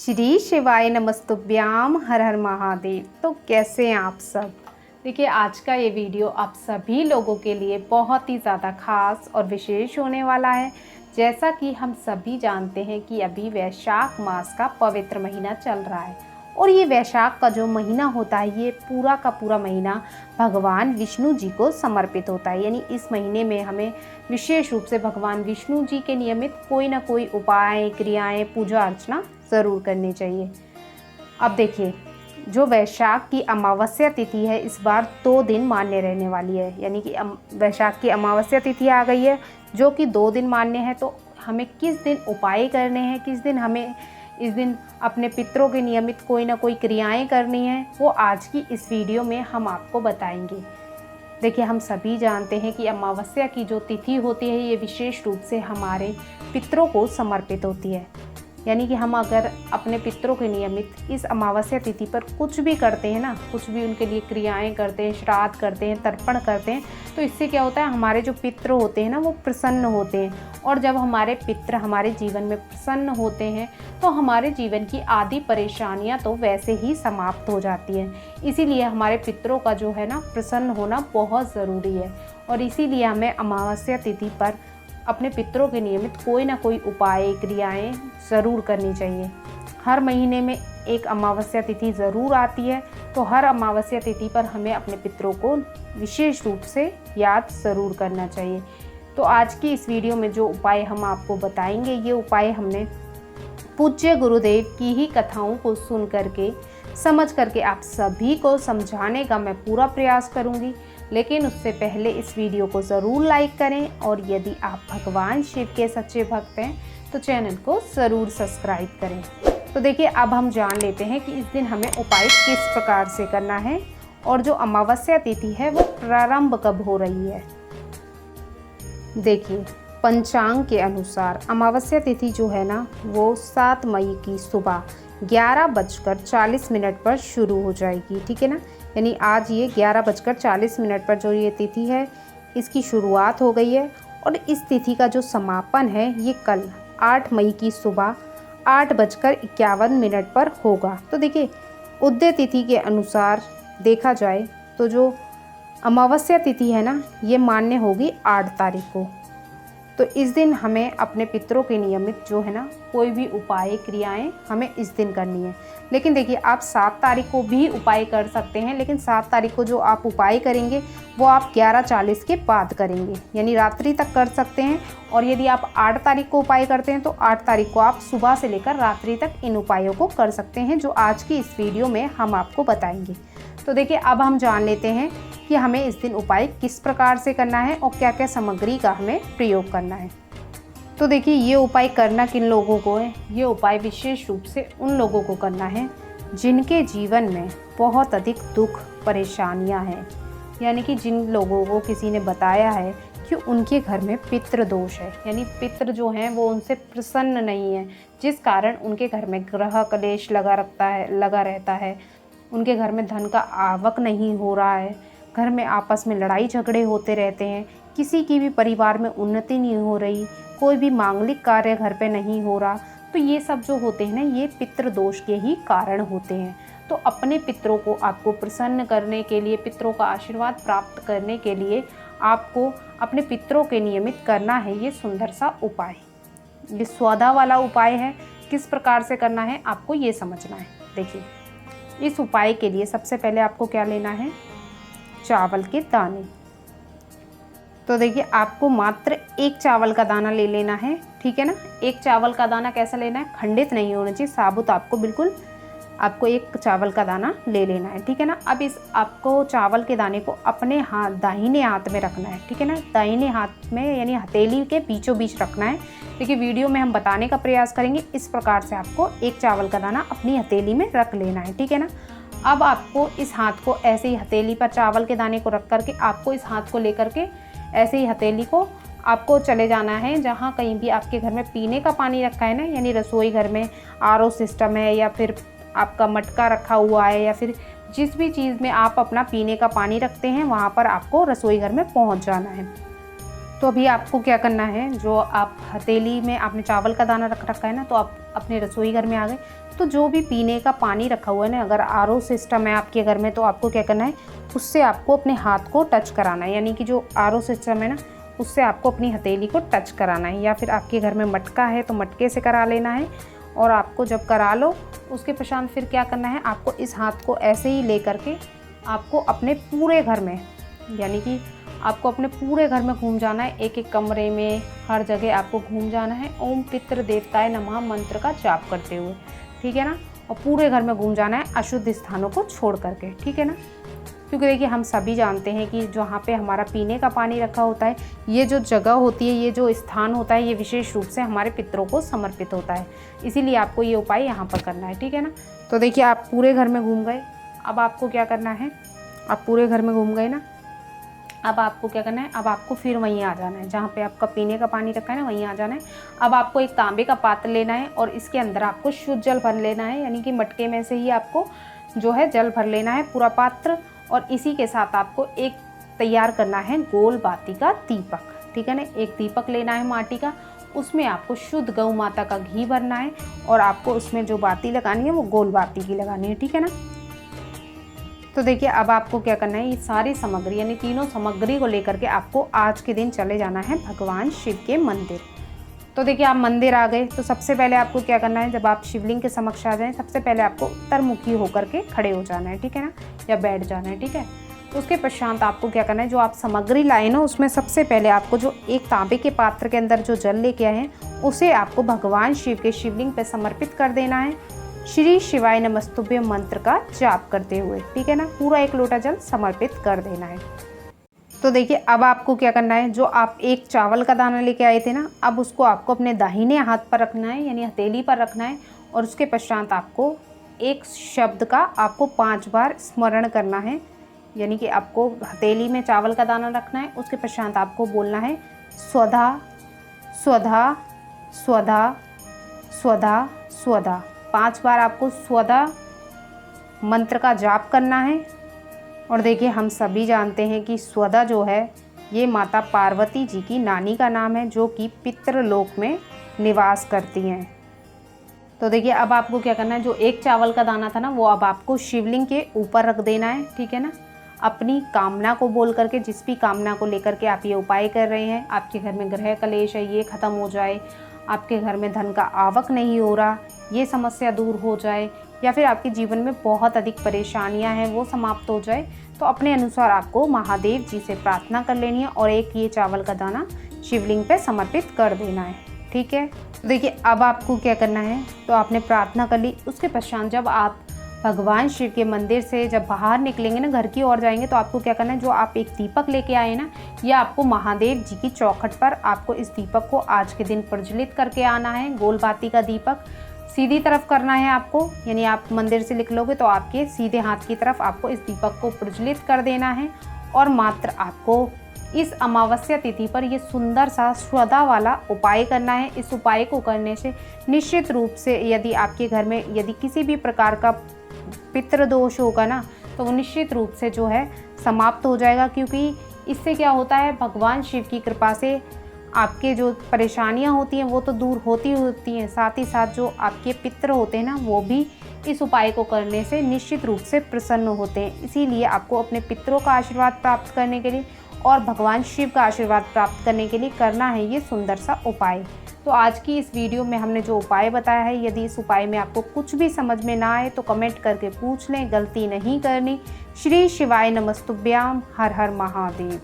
श्री शिवाय नमस्तुभ्याम, हर हर महादेव। तो कैसे हैं आप सब। देखिए, आज का ये वीडियो आप सभी लोगों के लिए बहुत ही ज़्यादा खास और विशेष होने वाला है। जैसा कि हम सभी जानते हैं कि अभी वैशाख मास का पवित्र महीना चल रहा है और ये वैशाख का जो महीना होता है ये पूरा का पूरा महीना भगवान विष्णु जी को समर्पित होता है। यानी इस महीने में हमें विशेष रूप से भगवान विष्णु जी के नियमित कोई ना कोई उपाय, क्रियाएं, पूजा अर्चना ज़रूर करनी चाहिए। अब देखिए, जो वैशाख की अमावस्या तिथि है इस बार 2 दिन मान्य रहने वाली है। यानी कि वैशाख की अमावस्या तिथि आ गई है जो कि 2 दिन मान्य है। तो हमें किस दिन उपाय करने हैं, किस दिन हमें इस दिन अपने पितरों के नियमित कोई ना कोई क्रियाएं करनी हैं, वो आज की इस वीडियो में हम आपको बताएंगे। देखिए, हम सभी जानते हैं कि अमावस्या की जो तिथि होती है ये विशेष रूप से हमारे पितरों को समर्पित होती है। यानी कि हम अगर अपने पितरों के नियमित इस अमावस्या तिथि पर कुछ भी करते हैं ना, कुछ भी उनके लिए क्रियाएं करते हैं, श्राद्ध करते हैं, तर्पण करते हैं, तो इससे क्या होता है, हमारे जो पितृ होते हैं ना वो प्रसन्न होते हैं। और जब हमारे पितृ हमारे जीवन में प्रसन्न होते हैं तो हमारे जीवन की आधी परेशानियां तो वैसे ही समाप्त हो जाती हैं। इसीलिए हमारे पितरों का जो है ना प्रसन्न होना बहुत ज़रूरी है। और इसीलिए हमें अमावस्या तिथि पर अपने पितरों के नियमित कोई ना कोई उपाय, क्रियाएं ज़रूर करनी चाहिए। हर महीने में एक अमावस्या तिथि ज़रूर आती है, तो हर अमावस्या तिथि पर हमें अपने पितरों को विशेष रूप से याद ज़रूर करना चाहिए। तो आज की इस वीडियो में जो उपाय हम आपको बताएंगे, ये उपाय हमने पूज्य गुरुदेव की ही कथाओं को सुन करके, समझ करके आप सभी को समझाने का मैं पूरा प्रयास करूंगी। लेकिन उससे पहले इस वीडियो को ज़रूर लाइक करें और यदि आप भगवान शिव के सच्चे भक्त हैं तो चैनल को ज़रूर सब्सक्राइब करें। तो देखिए, अब हम जान लेते हैं कि इस दिन हमें उपाय किस प्रकार से करना है और जो अमावस्या तिथि है वो प्रारंभ कब हो रही है। देखिए, पंचांग के अनुसार अमावस्या तिथि जो है ना वो 7 मई की सुबह 11:40 पर शुरू हो जाएगी। ठीक है ना, यानी आज ये 11:40 पर जो ये तिथि है इसकी शुरुआत हो गई है और इस तिथि का जो समापन है ये कल 8 मई की सुबह 8:51 पर होगा। तो देखिए, उदय तिथि के अनुसार देखा जाए तो जो अमावस्या तिथि है ना ये मान्य होगी 8 तारीख को। तो इस दिन हमें अपने पितरों के नियमित जो है ना कोई भी उपाय, क्रियाएं हमें इस दिन करनी है। लेकिन देखिए, आप 7 तारीख को भी उपाय कर सकते हैं, लेकिन 7 तारीख को जो आप उपाय करेंगे वो आप 11:40 के बाद करेंगे, यानी रात्रि तक कर सकते हैं। और यदि आप 8 तारीख को उपाय करते हैं तो 8 तारीख को आप सुबह से लेकर रात्रि तक इन उपायों को कर सकते हैं, जो आज की इस वीडियो में हम आपको बताएंगे। तो देखिए, अब हम जान लेते हैं कि हमें इस दिन उपाय किस प्रकार से करना है और क्या क्या सामग्री का हमें प्रयोग करना है। तो देखिए, ये उपाय करना किन लोगों को है, ये उपाय विशेष रूप से उन लोगों को करना है जिनके जीवन में बहुत अधिक दुख, परेशानियां हैं। यानी कि जिन लोगों को किसी ने बताया है कि उनके घर में पितृ दोष है, यानी पितृ जो हैं वो उनसे प्रसन्न नहीं है, जिस कारण उनके घर में ग्रह कलेश लगा रहता है, उनके घर में धन का आवक नहीं हो रहा है, घर में आपस में लड़ाई झगड़े होते रहते हैं, किसी की भी परिवार में उन्नति नहीं हो रही, कोई भी मांगलिक कार्य घर पे नहीं हो रहा। तो ये सब जो होते हैं ना ये पितृ दोष के ही कारण होते हैं। तो अपने पितरों को आपको प्रसन्न करने के लिए, पितरों का आशीर्वाद प्राप्त करने के लिए आपको अपने पितरों के नियमित करना है ये सुंदर सा उपाय। ये सौदा वाला उपाय है, किस प्रकार से करना है आपको ये समझना है। देखिए, इस उपाय के लिए सबसे पहले आपको क्या लेना है, चावल के दाने। तो देखिए, आपको मात्र 1 चावल का दाना ले लेना है। ठीक है ना, 1 चावल का दाना कैसा लेना है, खंडित नहीं होना चाहिए, साबुत आपको 1 चावल का दाना ले लेना है। ठीक है ना, अब आपको चावल के दाने को अपने दाहिने हाथ में रखना है। ठीक है ना, दाहिने हाथ में यानी हथेली के बीचों बीच रखना है। देखिए, वीडियो में हम बताने का प्रयास करेंगे, इस प्रकार से आपको 1 चावल का दाना अपनी हथेली में रख लेना है। ठीक है ना, अब आपको इस हाथ को ऐसे ही हथेली पर चावल के दाने को रख करके आपको इस हाथ को लेकर के ऐसे ही हथेली को आपको चले जाना है जहाँ कहीं भी आपके घर में पीने का पानी रखा है ना, यानी रसोई घर में आरओ सिस्टम है या फिर आपका मटका रखा हुआ है या फिर जिस भी चीज़ में आप अपना पीने का पानी रखते हैं वहाँ पर आपको रसोई घर में पहुँच जाना है। तो अभी आपको क्या करना है, जो आप हथेली में आपने चावल का दाना रख रखा है ना, तो आप अपने रसोई घर में आ गए। तो जो भी पीने का पानी रखा हुआ है ना, अगर आरओ सिस्टम है आपके घर में तो आपको क्या करना है, उससे आपको अपने हाथ को टच कराना है, यानी कि जो आरओ सिस्टम है ना उससे आपको अपनी हथेली को टच कराना है, या फिर आपके घर में मटका है तो मटके से करा लेना है। और आपको जब करा लो उसके पश्चात फिर क्या करना है, आपको इस हाथ को ऐसे ही ले करके आपको अपने पूरे घर में, यानी कि आपको अपने पूरे घर में घूम जाना है, एक एक कमरे में हर जगह आपको घूम जाना है, ओम पितृ देवताय नमः मंत्र का जाप करते हुए, ठीक है ना। और पूरे घर में घूम जाना है अशुद्ध स्थानों को छोड़ करके, ठीक है ना। क्योंकि देखिए हम सभी जानते हैं कि जहाँ पे हमारा पीने का पानी रखा होता है, ये जो जगह होती है, ये जो स्थान होता है, ये विशेष रूप से हमारे पितरों को समर्पित होता है, इसीलिए आपको ये उपाय यहाँ पर करना है, ठीक है ना। तो देखिए आप पूरे घर में घूम गए, अब आपको क्या करना है, आप पूरे घर में घूम गए ना, अब आपको क्या करना है, अब आपको फिर वहीं आ जाना है जहाँ पे आपका पीने का पानी रखा है ना, वहीं आ जाना है। अब आपको एक तांबे का पात्र लेना है और इसके अंदर आपको शुद्ध जल भर लेना है, यानी कि मटके में से ही आपको जो है जल भर लेना है पूरा पात्र। और इसी के साथ आपको एक तैयार करना है गोल बाती का दीपक, ठीक है ना। एक दीपक लेना है माटी का, उसमें आपको शुद्ध गौ माता का घी भरना है और आपको उसमें जो बाती लगानी है वो गोल बाती की लगानी है, ठीक है ना। तो देखिए अब आपको क्या करना है, ये सारी सामग्री यानी तीनों सामग्री को लेकर के आपको आज के दिन चले जाना है भगवान शिव के मंदिर। तो देखिए आप मंदिर आ गए, तो सबसे पहले आपको क्या करना है, जब आप शिवलिंग के समक्ष आ जाएं, सबसे पहले आपको उत्तरमुखी होकर के खड़े हो जाना है, ठीक है ना, या बैठ जाना है, ठीक है। तो उसके पश्चात आपको क्या करना है, जो आप सामग्री लाए ना उसमें सबसे पहले आपको जो एक तांबे के पात्र के अंदर जो जल लेके आए हैं उसे आपको भगवान शिव के शिवलिंग पर समर्पित कर देना है, श्री शिवाय नमस्तुभ्यम मंत्र का जाप करते हुए, ठीक है ना। पूरा 1 लोटा जल समर्पित कर देना है। तो देखिए अब आपको क्या करना है, जो आप एक चावल का दाना लेके आए थे ना, अब उसको आपको अपने दाहिने हाथ पर रखना है, यानी हथेली पर रखना है। और उसके पश्चात आपको एक शब्द का आपको 5 बार स्मरण करना है, यानी कि आपको हथेली में चावल का दाना रखना है, उसके पश्चात आपको बोलना है स्वधा स्वधा स्वधा स्वधा स्वधा। 5 बार आपको स्वधा मंत्र का जाप करना है। और देखिए हम सभी जानते हैं कि स्वधा जो है ये माता पार्वती जी की नानी का नाम है, जो कि पितृलोक में निवास करती हैं। तो देखिए अब आपको क्या करना है, जो एक चावल का दाना था ना वो अब आपको शिवलिंग के ऊपर रख देना है, ठीक है ना। अपनी कामना को बोल करके, जिस भी कामना को लेकर के आप ये उपाय कर रहे हैं, आपके घर में ग्रह कलेश है ये ख़त्म हो जाए, आपके घर में धन का आवक नहीं हो रहा ये समस्या दूर हो जाए, या फिर आपके जीवन में बहुत अधिक परेशानियां हैं वो समाप्त हो जाए, तो अपने अनुसार आपको महादेव जी से प्रार्थना कर लेनी है और एक ये चावल का दाना शिवलिंग पे समर्पित कर देना है, ठीक है। तो देखिए अब आपको क्या करना है, तो आपने प्रार्थना कर ली, उसके पश्चात जब आप भगवान शिव के मंदिर से जब बाहर निकलेंगे ना, घर की ओर जाएंगे, तो आपको क्या करना है, जो आप एक दीपक लेके आए ना, यह आपको महादेव जी की चौखट पर आपको इस दीपक को आज के दिन प्रज्वलित करके आना है। गोल बाती का दीपक सीधी तरफ करना है आपको, यानी आप मंदिर से निकलोगे तो आपके सीधे हाथ की तरफ आपको इस दीपक को प्रज्वलित कर देना है। और मात्र आपको इस अमावस्या तिथि पर ये सुंदर सा स्वधा वाला उपाय करना है। इस उपाय को करने से निश्चित रूप से यदि आपके घर में यदि किसी भी प्रकार का पितृदोष होगा ना, तो वो निश्चित रूप से जो है समाप्त हो जाएगा, क्योंकि इससे क्या होता है, भगवान शिव की कृपा से आपके जो परेशानियां होती हैं वो तो दूर होती हैं, साथ ही साथ जो आपके पितृ होते हैं ना वो भी इस उपाय को करने से निश्चित रूप से प्रसन्न होते हैं। इसीलिए आपको अपने पितरों का आशीर्वाद प्राप्त करने के लिए और भगवान शिव का आशीर्वाद प्राप्त करने के लिए करना है ये सुंदर सा उपाय। तो आज की इस वीडियो में हमने जो उपाय बताया है, यदि इस उपाय में आपको कुछ भी समझ में ना आए तो कमेंट करके पूछ लें, गलती नहीं करनी। श्री शिवाय नमस्तुभ्याम, हर हर महादेव।